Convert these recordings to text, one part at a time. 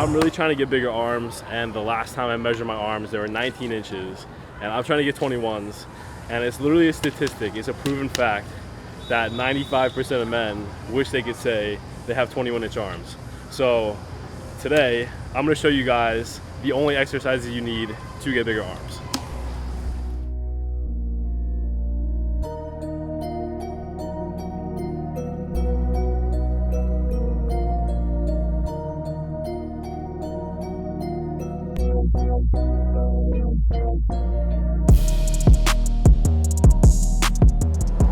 I'm really trying to get bigger arms, and the last time I measured my arms, they were 19 inches, and I'm trying to get 21s, and it's literally a statistic. It's a proven fact that 95% of men wish they could say they have 21-inch arms. So today, I'm gonna show you guys the only exercises you need to get bigger arms.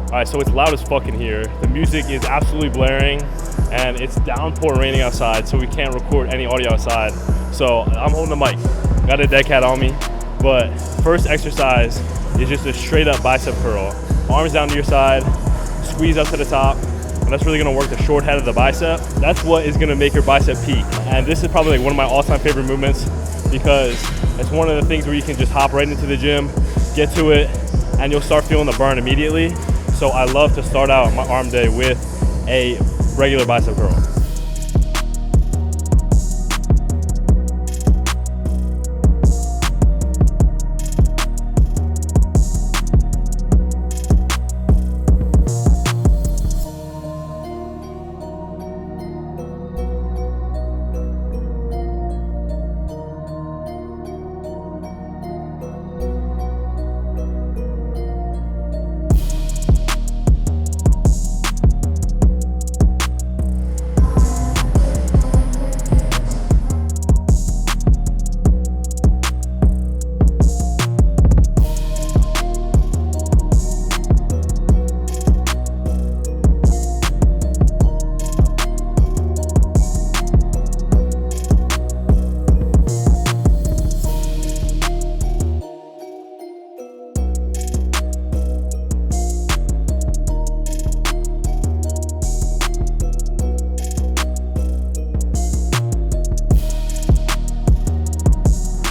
All right, so it's loud as fuck in here. The music is absolutely blaring, and it's downpour raining outside, so we can't record any audio outside. So I'm holding the mic. Got a dead cat on me. But first exercise is just a straight up bicep curl. Arms down to your side, squeeze up to the top, and that's really gonna work the short head of the bicep. That's what is gonna make your bicep peak. And this is probably like one of my all-time favorite movements because it's one of the things where you can just hop right into the gym, get to it, and you'll start feeling the burn immediately. So I love to start out my arm day with a regular bicep curl.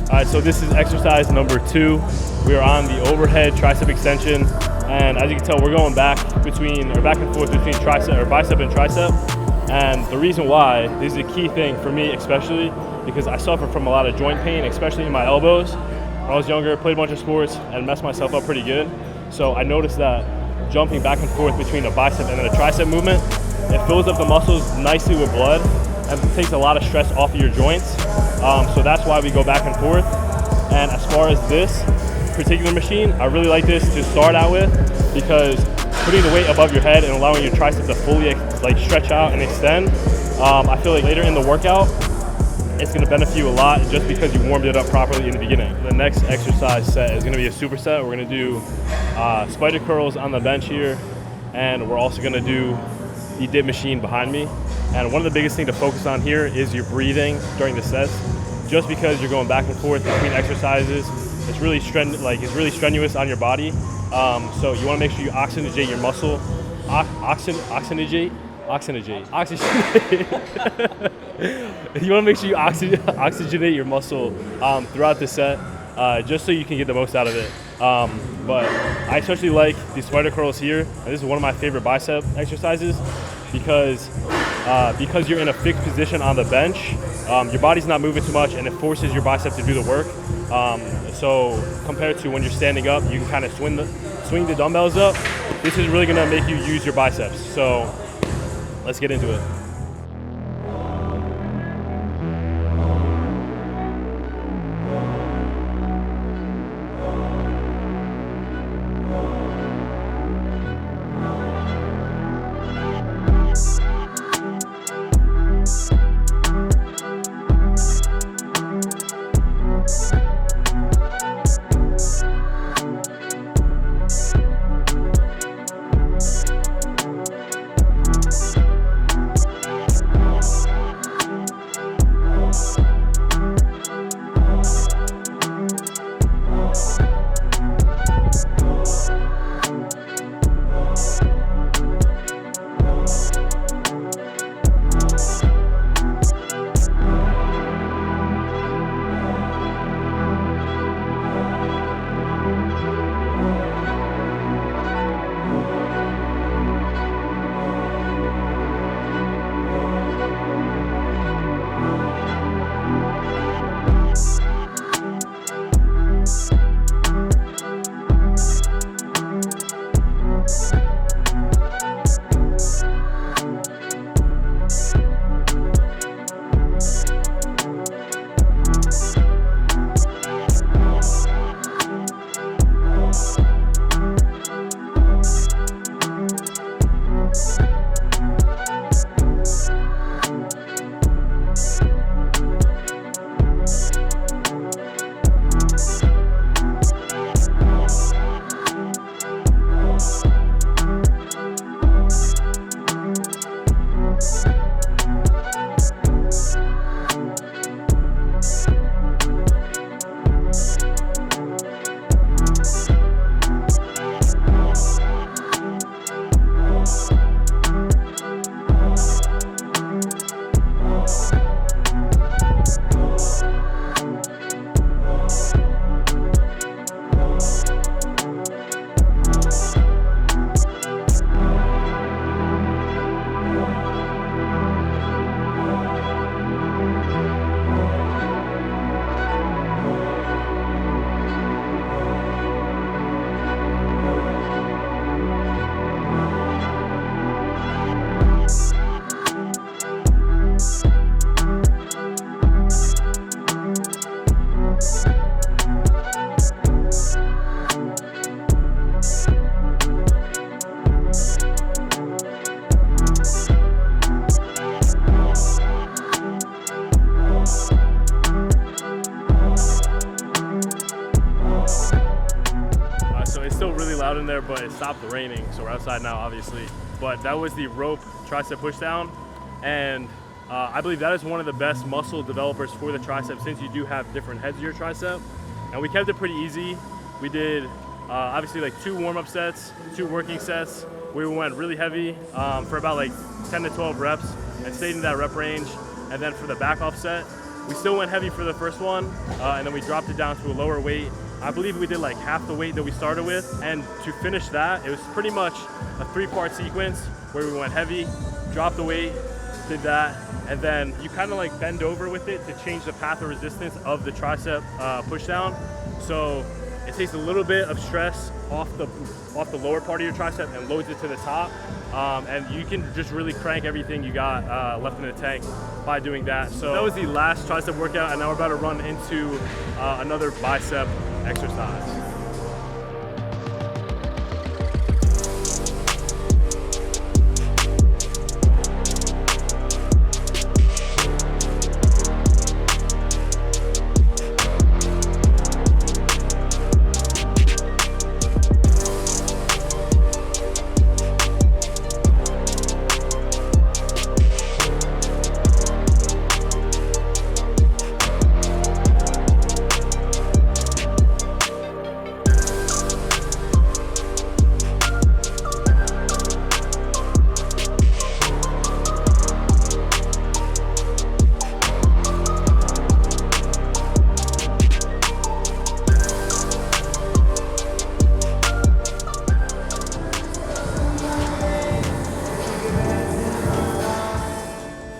All right, so this is exercise number 2. We are on the overhead tricep extension, and as you can tell, we're going back and forth between bicep and tricep. And the reason why, this is a key thing for me especially, because I suffer from a lot of joint pain, especially in my elbows. When I was younger, played a bunch of sports and messed myself up pretty good. So I noticed that jumping back and forth between a bicep and then a tricep movement, it fills up the muscles nicely with blood and it takes a lot of stress off of your joints. So that's why we go back and forth. And as far as this particular machine, I really like this to start out with because putting the weight above your head and allowing your triceps to fully stretch out and extend, I feel like later in the workout, it's gonna benefit you a lot just because you warmed it up properly in the beginning. The next exercise set is gonna be a superset. We're gonna do spider curls on the bench here, and we're also gonna do the dip machine behind me. And one of the biggest things to focus on here is your breathing during the sets. Just because you're going back and forth between exercises, it's really strenuous on your body. So you want to make sure you oxygenate your muscle. Oxygenate. You want to make sure you oxygenate your muscle throughout the set, just so you can get the most out of it. But I especially like these spider curls here, and this is one of my favorite bicep exercises because you're in a fixed position on the bench. Your body's not moving too much, and it forces your bicep to do the work. So compared to when you're standing up, you can kind of swing the dumbbells up. This is really gonna make you use your biceps. So let's get into it. but it stopped raining, so we're outside now, obviously. But that was the rope tricep pushdown, and I believe that is one of the best muscle developers for the tricep, since you do have different heads of your tricep. And we kept it pretty easy. We did obviously like 2 warm-up sets, 2 working sets. We went really heavy for about like 10 to 12 reps and stayed in that rep range. And then for the back off set, we still went heavy for the first one, and then we dropped it down to a lower weight. I believe we did like half the weight that we started with. And to finish that, it was pretty much a 3-part sequence where we went heavy, dropped the weight, did that, and then you kind of like bend over with it to change the path of resistance of the tricep pushdown. So it takes a little bit of stress off the lower part of your tricep and loads it to the top, and you can just really crank everything you got left in the tank by doing that. So that was the last tricep workout, and now we're about to run into another bicep exercise.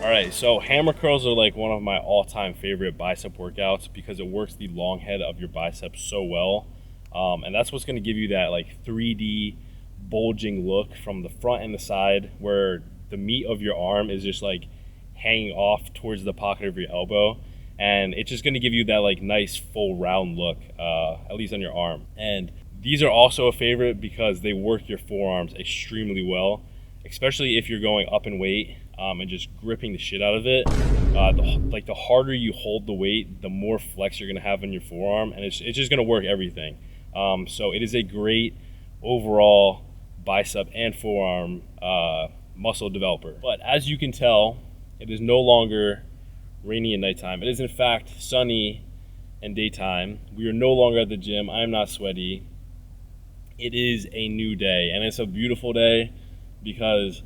Alright, so hammer curls are like one of my all-time favorite bicep workouts because it works the long head of your bicep so well. And that's what's going to give you that like 3D bulging look from the front and the side, where the meat of your arm is just like hanging off towards the pocket of your elbow. And it's just going to give you that like nice full round look, at least on your arm. And these are also a favorite because they work your forearms extremely well, especially if you're going up in weight and just gripping the shit out of it. The harder you hold the weight, the more flex you're gonna have in your forearm, and it's just gonna work everything. So it is a great overall bicep and forearm muscle developer. But as you can tell, it is no longer rainy at nighttime. It is in fact sunny and daytime. We are no longer at the gym. I am not sweaty. It is a new day, and it's a beautiful day because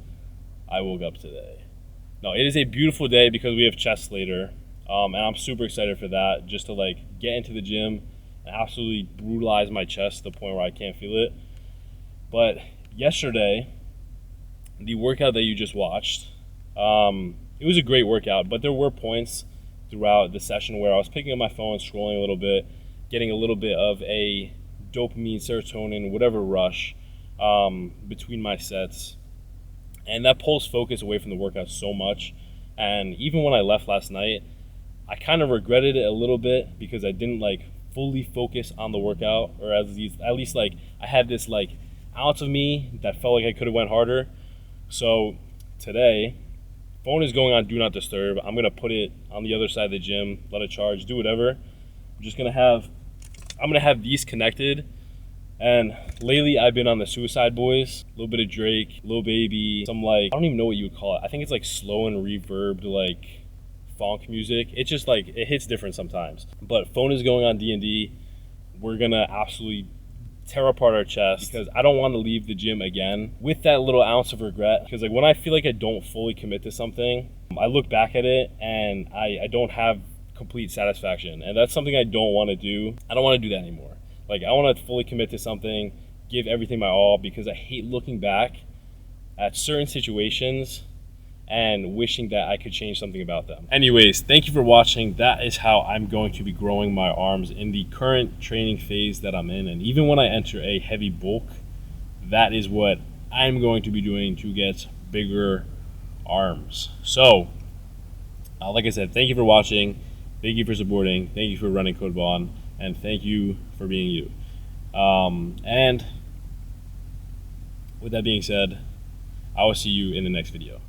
I woke up today. No, it is a beautiful day because we have chest later, and I'm super excited for that, just to like get into the gym and absolutely brutalize my chest to the point where I can't feel it. But yesterday, the workout that you just watched, it was a great workout, but there were points throughout the session where I was picking up my phone, scrolling a little bit, getting a little bit of a dopamine, serotonin, whatever rush between my sets. And that pulls focus away from the workout so much. And even when I left last night, I kind of regretted it a little bit because I didn't like fully focus on the workout, or at least like I had this like ounce of me that felt like I could have went harder. So today, phone is going on do not disturb. I'm gonna put it on the other side of the gym, let it charge, do whatever. I'm gonna have these connected. And lately I've been on the Suicide Boys, a little bit of Drake, Lil Baby, some like, I don't even know what you would call it. I think it's like slow and reverbed like funk music. It's just like, it hits different sometimes. But phone is going on D&D. We're gonna absolutely tear apart our chest because I don't want to leave the gym again with that little ounce of regret. Because like when I feel like I don't fully commit to something, I look back at it and I don't have complete satisfaction. And that's something I don't want to do. I don't want to do that anymore. Like, I want to fully commit to something, give everything my all, because I hate looking back at certain situations and wishing that I could change something about them. Anyways, thank you for watching. That is how I'm going to be growing my arms in the current training phase that I'm in. And even when I enter a heavy bulk, that is what I'm going to be doing to get bigger arms. So, like I said, thank you for watching. Thank you for supporting. Thank you for running Code Vaughn. And thank you for being you. And with that being said, I will see you in the next video.